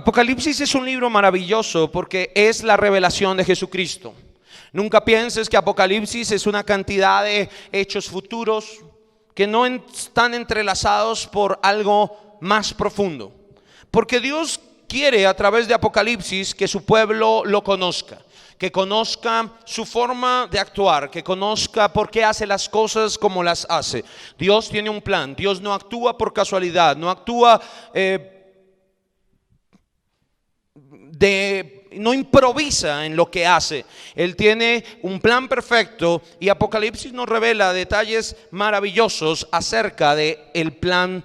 Apocalipsis es un libro maravilloso porque es la revelación de Jesucristo. Nunca pienses que Apocalipsis es una cantidad de hechos futuros que no están entrelazados por algo más profundo. Porque Dios quiere a través de Apocalipsis que su pueblo lo conozca, que conozca su forma de actuar, que conozca por qué hace las cosas como las hace. Dios tiene un plan. Dios no actúa por casualidad, no actúa no improvisa en lo que hace. Él tiene un plan perfecto y Apocalipsis nos revela detalles maravillosos acerca del plan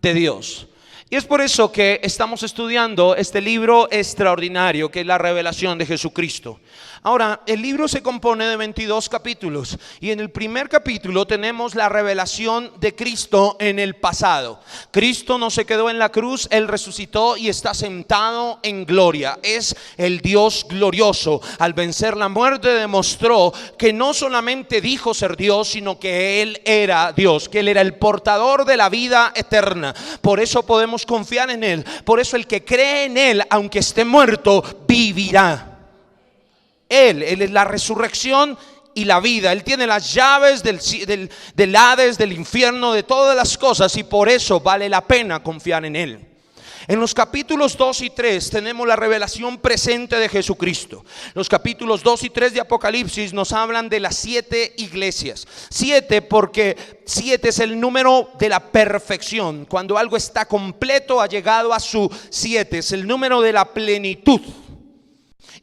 de Dios. Y es por eso que estamos estudiando este libro extraordinario que es la revelación de Jesucristo. Ahora, el libro se compone de 22 capítulos y en el primer capítulo tenemos la revelación de Cristo en el pasado. Cristo no se quedó en la cruz, Él resucitó y está sentado en gloria. Es el Dios glorioso. Al vencer la muerte demostró que no solamente dijo ser Dios, sino que Él era Dios, que Él era el portador de la vida eterna. Por eso podemos confiar en Él. Por eso el que cree en Él, aunque esté muerto, vivirá. Él es la resurrección y la vida. Él tiene las llaves del Hades, del infierno, de todas las cosas, y por eso vale la pena confiar en Él. En los capítulos 2 y 3 tenemos la revelación presente de Jesucristo. Los capítulos 2 y 3 de Apocalipsis nos hablan de las 7 iglesias. 7 porque 7 es el número de la perfección. Cuando algo está completo ha llegado a su 7. Es el número de la plenitud.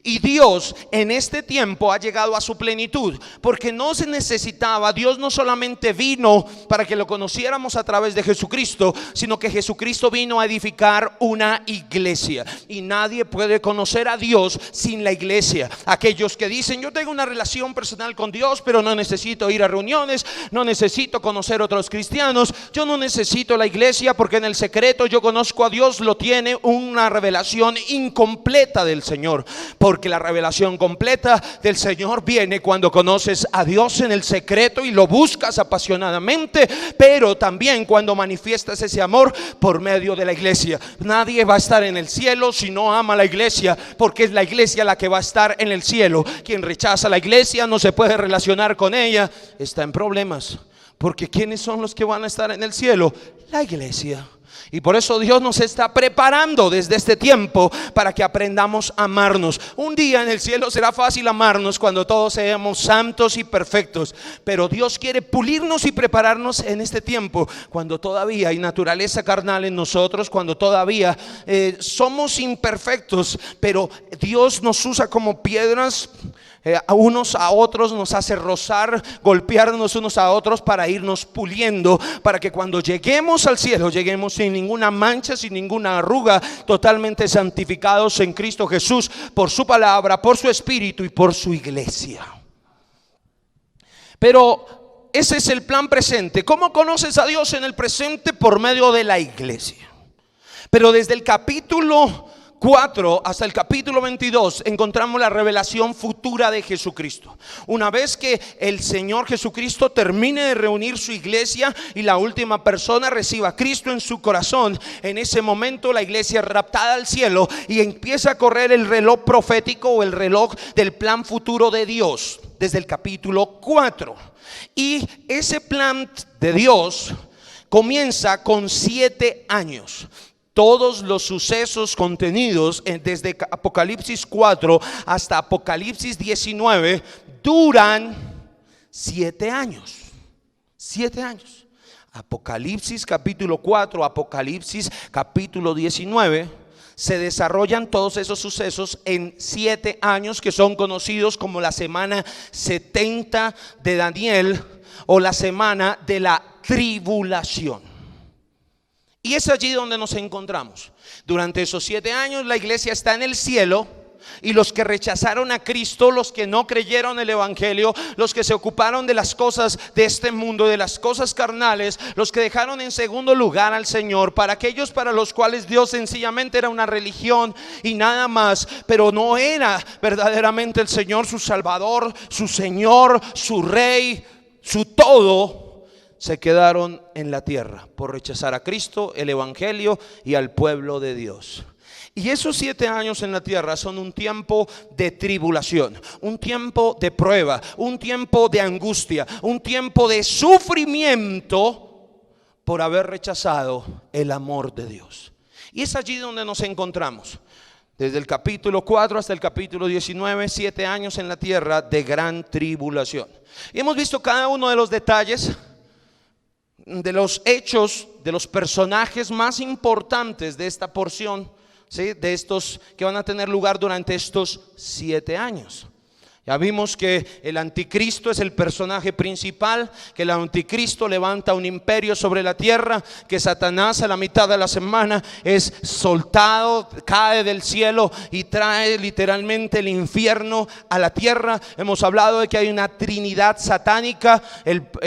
Y Dios en este tiempo ha llegado a su plenitud, porque no se necesitaba. Dios no solamente vino para que lo conociéramos a través de Jesucristo, sino que Jesucristo vino a edificar una iglesia. Y nadie puede conocer a Dios sin la iglesia. Aquellos que dicen: yo tengo una relación personal con Dios, pero no necesito ir a reuniones, no necesito conocer a otros cristianos, yo no necesito la iglesia porque en el secreto yo conozco a Dios. Lo tiene una revelación incompleta del Señor. Porque la revelación completa del Señor viene cuando conoces a Dios en el secreto y lo buscas apasionadamente, pero también cuando manifiestas ese amor por medio de la iglesia. Nadie va a estar en el cielo si no ama a la iglesia, porque es la iglesia la que va a estar en el cielo. Quien rechaza la iglesia, no se puede relacionar con ella, está en problemas. Porque ¿quiénes son los que van a estar en el cielo? La iglesia. Y por eso Dios nos está preparando desde este tiempo para que aprendamos a amarnos. Un día en el cielo será fácil amarnos cuando todos seamos santos y perfectos. Pero Dios quiere pulirnos y prepararnos en este tiempo, cuando todavía hay naturaleza carnal en nosotros, cuando todavía somos imperfectos. Pero Dios nos usa como piedras. A unos a otros nos hace rozar, golpearnos unos a otros para irnos puliendo, para que cuando lleguemos al cielo lleguemos sin ninguna mancha, sin ninguna arruga, totalmente santificados en Cristo Jesús, por su palabra, por su espíritu y por su iglesia. Pero ese es el plan presente. ¿Cómo conoces a Dios en el presente? Por medio de la iglesia. Pero desde el capítulo 4 hasta el capítulo 22 encontramos la revelación futura de Jesucristo. Una vez que el Señor Jesucristo termine de reunir su iglesia y la última persona reciba a Cristo en su corazón, en ese momento la iglesia es raptada al cielo y empieza a correr el reloj profético o el reloj del plan futuro de Dios desde el capítulo 4. Y ese plan de Dios comienza con 7 años. Todos los sucesos contenidos desde Apocalipsis 4 hasta Apocalipsis 19 duran 7 años. 7 años. Apocalipsis capítulo 4, Apocalipsis capítulo 19. Se desarrollan todos esos sucesos en 7 años que son conocidos como la semana 70 de Daniel o la semana de la tribulación. Y es allí donde nos encontramos. Durante esos 7 años la iglesia está en el cielo. Y los que rechazaron a Cristo, los que no creyeron el evangelio, los que se ocuparon de las cosas de este mundo, de las cosas carnales, los que dejaron en segundo lugar al Señor, para aquellos para los cuales Dios sencillamente era una religión y nada más, pero no era verdaderamente el Señor su Salvador, su Señor, su Rey, su todo, se quedaron en la tierra por rechazar a Cristo, el evangelio y al pueblo de Dios. Y esos 7 años en la tierra son un tiempo de tribulación, un tiempo de prueba, un tiempo de angustia, un tiempo de sufrimiento por haber rechazado el amor de Dios. Y es allí donde nos encontramos. Desde el capítulo 4 hasta el capítulo 19, 7 años en la tierra de gran tribulación. Y hemos visto cada uno de los detalles, de los hechos, de los personajes más importantes de esta porción, ¿sí? De estos que van a tener lugar durante estos 7 años. Ya vimos que el anticristo es el personaje principal, que el anticristo levanta un imperio sobre la tierra, que Satanás a la mitad de la semana es soltado, cae del cielo y trae literalmente el infierno a la tierra. Hemos hablado de que hay una trinidad satánica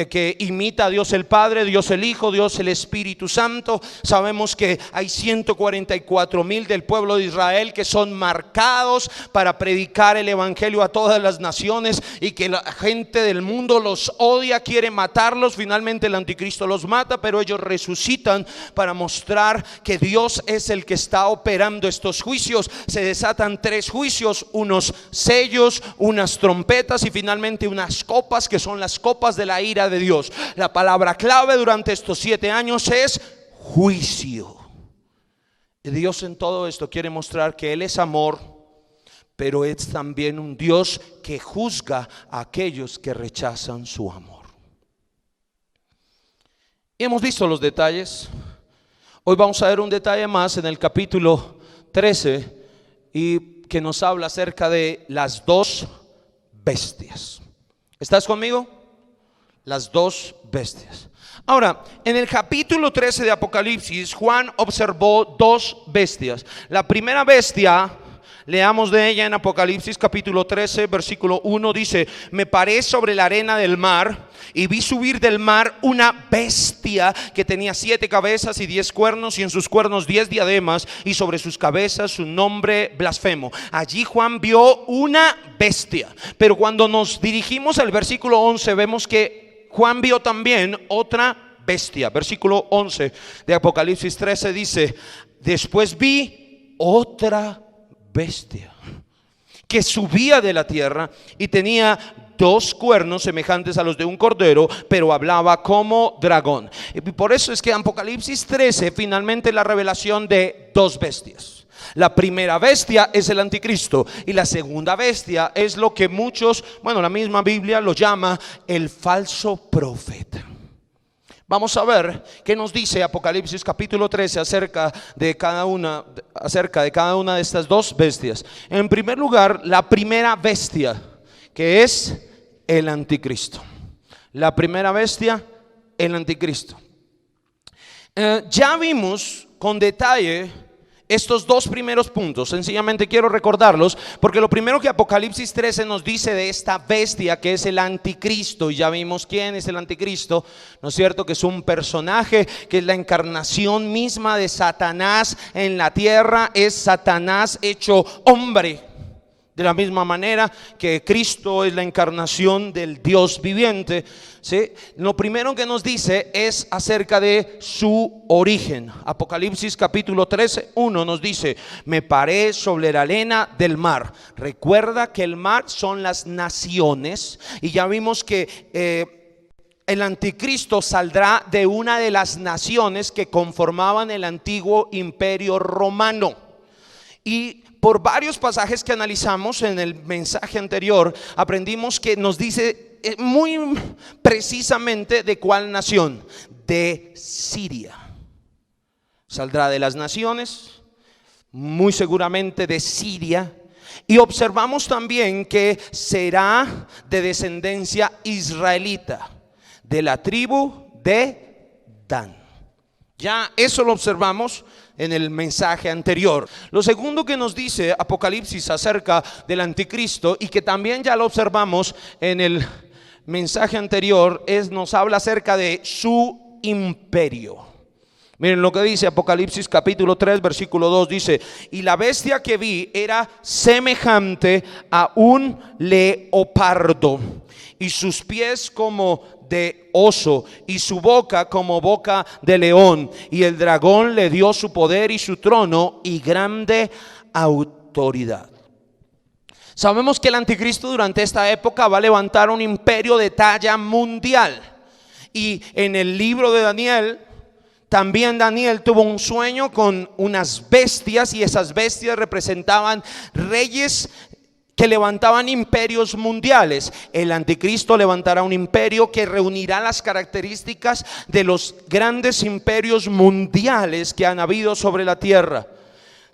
que imita a Dios el Padre, Dios el Hijo, Dios el Espíritu Santo. Sabemos que hay 144,000 del pueblo de Israel que son marcados para predicar el evangelio a todas las naciones, y que la gente del mundo los odia, quiere matarlos. Finalmente el anticristo los mata, pero ellos resucitan para mostrar que Dios es el que está operando estos juicios. Se desatan 3 juicios, unos sellos, unas trompetas y finalmente unas copas, que son las copas de la ira de Dios. La palabra clave durante estos 7 años es juicio. Y Dios en todo esto quiere mostrar que Él es amor, pero es también un Dios que juzga a aquellos que rechazan su amor. Y hemos visto los detalles. Hoy vamos a ver un detalle más en el capítulo 13, y que nos habla acerca de las 2 bestias. ¿Estás conmigo? Las 2 bestias. Ahora, en el capítulo 13 de Apocalipsis, Juan observó 2 bestias. La primera bestia, leamos de ella en Apocalipsis capítulo 13 versículo 1, dice: me paré sobre la arena del mar y vi subir del mar una bestia que tenía 7 cabezas y 10 cuernos, y en sus cuernos 10 diademas, y sobre sus cabezas un nombre blasfemo. Allí Juan vio una bestia, pero cuando nos dirigimos al versículo 11 vemos que Juan vio también otra bestia. Versículo 11 de Apocalipsis 13 dice: después vi otra bestia que subía de la tierra y tenía 2 cuernos semejantes a los de un cordero, pero hablaba como dragón. Y por eso es que en Apocalipsis 13 finalmente la revelación de 2 bestias. La primera bestia es el anticristo, y la segunda bestia es lo que muchos, la misma Biblia lo llama el falso profeta. Vamos a ver qué nos dice Apocalipsis capítulo 13 acerca de cada una de estas 2 bestias. En primer lugar, la primera bestia, que es el anticristo. La primera bestia, el anticristo. Ya vimos con detalle estos 2 primeros puntos. Sencillamente quiero recordarlos, porque lo primero que Apocalipsis 13 nos dice de esta bestia, que es el anticristo, y ya vimos quién es el anticristo, ¿no es cierto? Que es un personaje que es la encarnación misma de Satanás en la tierra. Es Satanás hecho hombre, de la misma manera que Cristo es la encarnación del Dios viviente, ¿sí? Lo primero que nos dice es acerca de su origen. Apocalipsis capítulo 13, 1 nos dice: me paré sobre la arena del mar. Recuerda que el mar son las naciones, y ya vimos que el anticristo saldrá de una de las naciones que conformaban el antiguo imperio romano. Y por varios pasajes que analizamos en el mensaje anterior, aprendimos que nos dice muy precisamente de cuál nación: de Siria. Saldrá de las naciones, muy seguramente de Siria. Y observamos también que será de descendencia israelita, de la tribu de Dan. Ya eso lo observamos en el mensaje anterior. Lo segundo que nos dice Apocalipsis acerca del anticristo, y que también ya lo observamos en el mensaje anterior, nos habla acerca de su imperio. Miren lo que dice Apocalipsis capítulo 3 versículo 2, dice: y la bestia que vi era semejante a un leopardo, y sus pies como de oso y su boca como boca de león. Y el dragón le dio su poder y su trono y grande autoridad. Sabemos que el anticristo durante esta época va a levantar un imperio de talla mundial. Y en el libro de Daniel, también Daniel tuvo un sueño con unas bestias, y esas bestias representaban reyes que levantaban imperios mundiales. El anticristo levantará un imperio que reunirá las características de los grandes imperios mundiales que han habido sobre la tierra,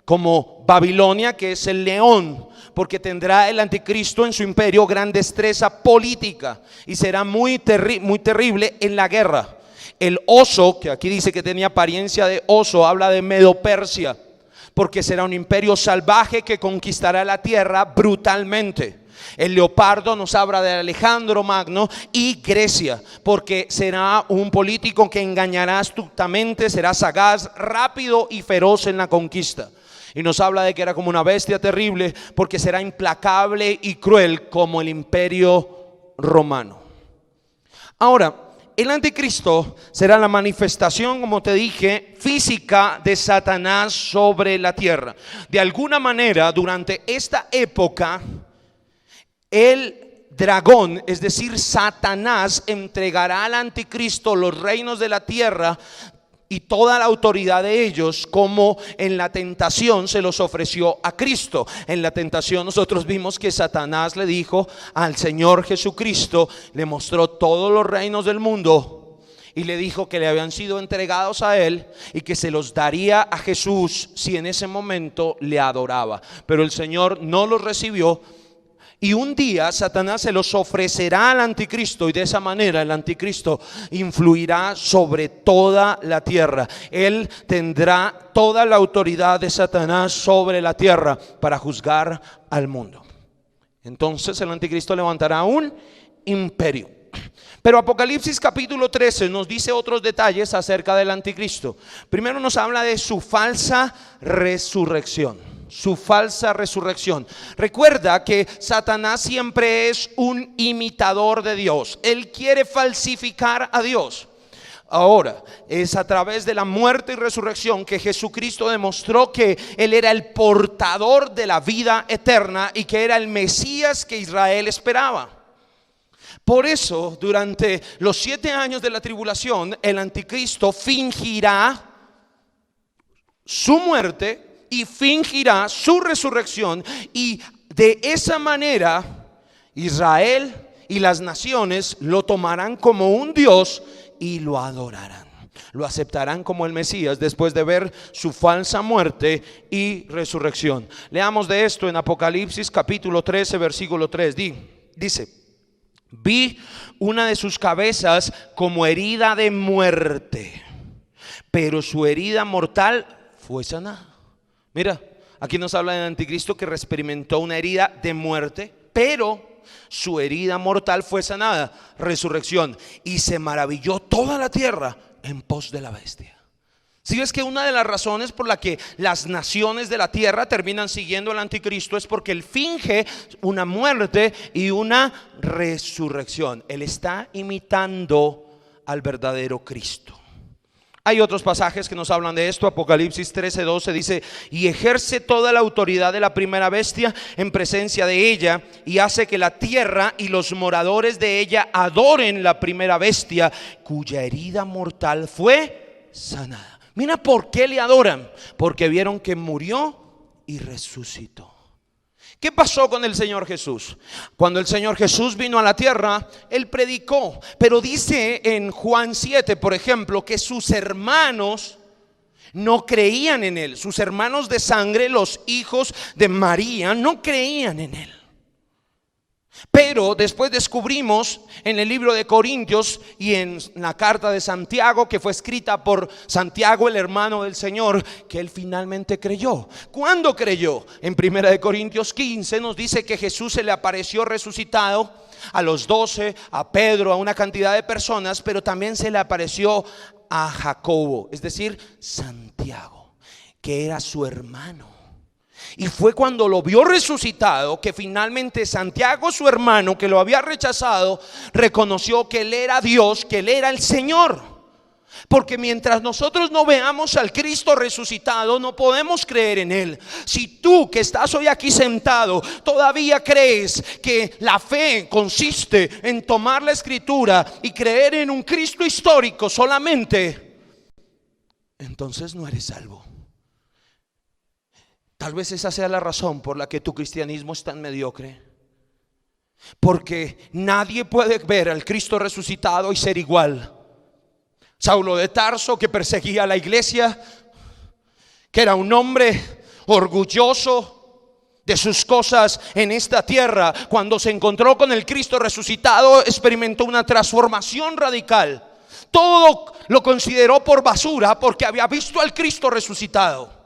como Babilonia, que es el león, porque tendrá el anticristo en su imperio gran destreza política y será muy terrible en la guerra. El oso, que aquí dice que tenía apariencia de oso, habla de Medo-Persia, porque será un imperio salvaje que conquistará la tierra brutalmente. El leopardo nos habla de Alejandro Magno y Grecia, porque será un político que engañará astutamente, será sagaz, rápido y feroz en la conquista. Y nos habla de que era como una bestia terrible, porque será implacable y cruel como el imperio romano. Ahora, el anticristo será la manifestación, como te dije, física de Satanás sobre la tierra. De alguna manera, durante esta época, el dragón, es decir, Satanás, entregará al anticristo los reinos de la tierra y toda la autoridad de ellos, como en la tentación se los ofreció a Cristo. En la tentación nosotros vimos que Satanás le dijo al Señor Jesucristo, le mostró todos los reinos del mundo y le dijo que le habían sido entregados a él y que se los daría a Jesús si en ese momento le adoraba. Pero el Señor no los recibió. Y un día Satanás se los ofrecerá al anticristo, y de esa manera el anticristo influirá sobre toda la tierra. Él tendrá toda la autoridad de Satanás sobre la tierra para juzgar al mundo. Entonces el anticristo levantará un imperio. Pero Apocalipsis capítulo 13 nos dice otros detalles acerca del anticristo. Primero nos habla de su falsa resurrección. Su falsa resurrección. Recuerda que Satanás siempre es un imitador de Dios. Él quiere falsificar a Dios. Ahora, es a través de la muerte y resurrección que Jesucristo demostró que Él era el portador de la vida eterna y que era el Mesías que Israel esperaba. Por eso, durante los 7 años de la tribulación, el anticristo fingirá su muerte y fingirá su resurrección, y de esa manera Israel y las naciones lo tomarán como un Dios y lo adorarán. Lo aceptarán como el Mesías después de ver su falsa muerte y resurrección. Leamos de esto en Apocalipsis capítulo 13 versículo 3. Dice: vi una de sus cabezas como herida de muerte, pero su herida mortal fue sanada. Mira, aquí nos habla del anticristo que experimentó una herida de muerte, pero su herida mortal fue sanada, resurrección. Y se maravilló toda la tierra en pos de la bestia. Si ves que una de las razones por la que las naciones de la tierra terminan siguiendo al anticristo es porque él finge una muerte y una resurrección. Él está imitando al verdadero Cristo. Hay otros pasajes que nos hablan de esto. Apocalipsis 13:12 dice: y ejerce toda la autoridad de la primera bestia en presencia de ella, y hace que la tierra y los moradores de ella adoren la primera bestia, cuya herida mortal fue sanada. Mira por qué le adoran: porque vieron que murió y resucitó. ¿Qué pasó con el Señor Jesús? Cuando el Señor Jesús vino a la tierra, Él predicó. Pero dice en Juan 7, por ejemplo, que sus hermanos no creían en Él. Sus hermanos de sangre, los hijos de María, no creían en Él. Pero después descubrimos en el libro de Corintios y en la carta de Santiago, que fue escrita por Santiago, el hermano del Señor, que él finalmente creyó. ¿Cuándo creyó? En 1 Corintios 15 nos dice que Jesús se le apareció resucitado a los 12, a Pedro, a una cantidad de personas, pero también se le apareció a Jacobo, es decir, Santiago, que era su hermano. Y fue cuando lo vio resucitado que finalmente Santiago, su hermano, que lo había rechazado, reconoció que Él era Dios, que Él era el Señor. Porque mientras nosotros no veamos al Cristo resucitado, no podemos creer en Él. Si tú que estás hoy aquí sentado todavía crees que la fe consiste en tomar la Escritura y creer en un Cristo histórico solamente, entonces no eres salvo. Tal vez esa sea la razón por la que tu cristianismo es tan mediocre. Porque nadie puede ver al Cristo resucitado y ser igual. Saulo de Tarso, que perseguía a la iglesia, que era un hombre orgulloso de sus cosas en esta tierra, cuando se encontró con el Cristo resucitado, experimentó una transformación radical. Todo lo consideró por basura porque había visto al Cristo resucitado.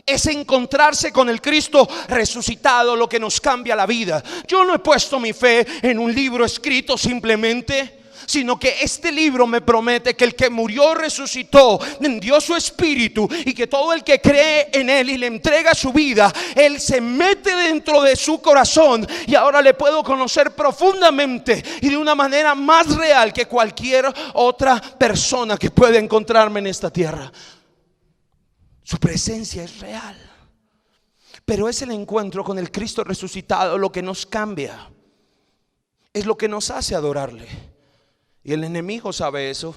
Es encontrarse con el Cristo resucitado lo que nos cambia la vida. Yo no he puesto mi fe en un libro escrito simplemente, sino que este libro me promete que el que murió resucitó, dio su espíritu, y que todo el que cree en Él y le entrega su vida, Él se mete dentro de su corazón, y ahora le puedo conocer profundamente y de una manera más real que cualquier otra persona que pueda encontrarme en esta tierra. Su presencia es real. Pero es el encuentro con el Cristo resucitado lo que nos cambia. Es lo que nos hace adorarle. Y el enemigo sabe eso.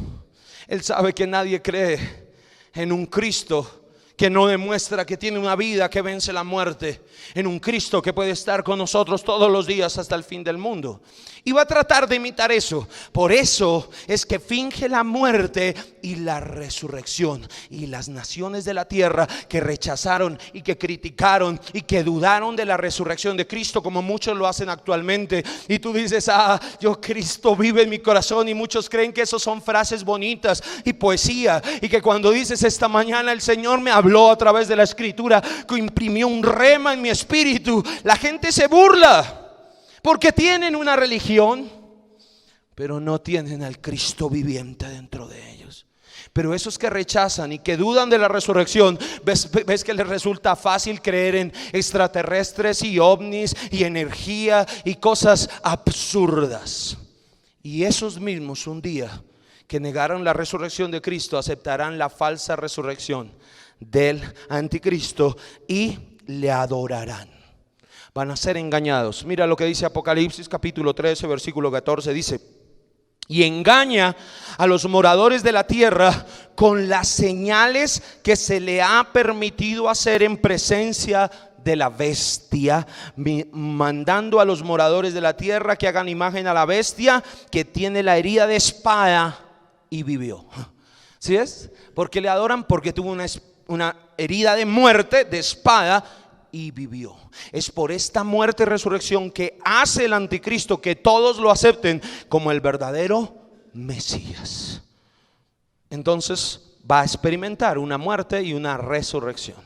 Él sabe que nadie cree en un Cristo que no demuestra que tiene una vida que vence la muerte, en un Cristo que puede estar con nosotros todos los días hasta el fin del mundo. Y va a tratar de imitar eso. Por eso es que finge la muerte y la resurrección. Y las naciones de la tierra que rechazaron y que criticaron y que dudaron de la resurrección de Cristo, como muchos lo hacen actualmente. Y tú dices: yo, Cristo vive en mi corazón. Y muchos creen que eso son frases bonitas y poesía, y que cuando dices: esta mañana el Señor me habló a través de la Escritura, que imprimió un rema en mi espíritu, la gente se burla. Porque tienen una religión, pero no tienen al Cristo viviente dentro de ellos. Pero esos que rechazan y que dudan de la resurrección, ves que les resulta fácil creer en extraterrestres y ovnis y energía y cosas absurdas. Y esos mismos, un día que negaron la resurrección de Cristo, aceptarán la falsa resurrección del anticristo y le adorarán. Van a ser engañados. Mira lo que dice Apocalipsis capítulo 13 versículo 14. Dice: y engaña a los moradores de la tierra con las señales que se le ha permitido hacer en presencia de la bestia, mandando a los moradores de la tierra que hagan imagen a la bestia que tiene la herida de espada y vivió. ¿Sí es? Porque le adoran porque tuvo una herida de muerte, de espada, y vivió. Es por esta muerte y resurrección que hace el anticristo que todos lo acepten como el verdadero Mesías. Entonces va a experimentar una muerte y una resurrección.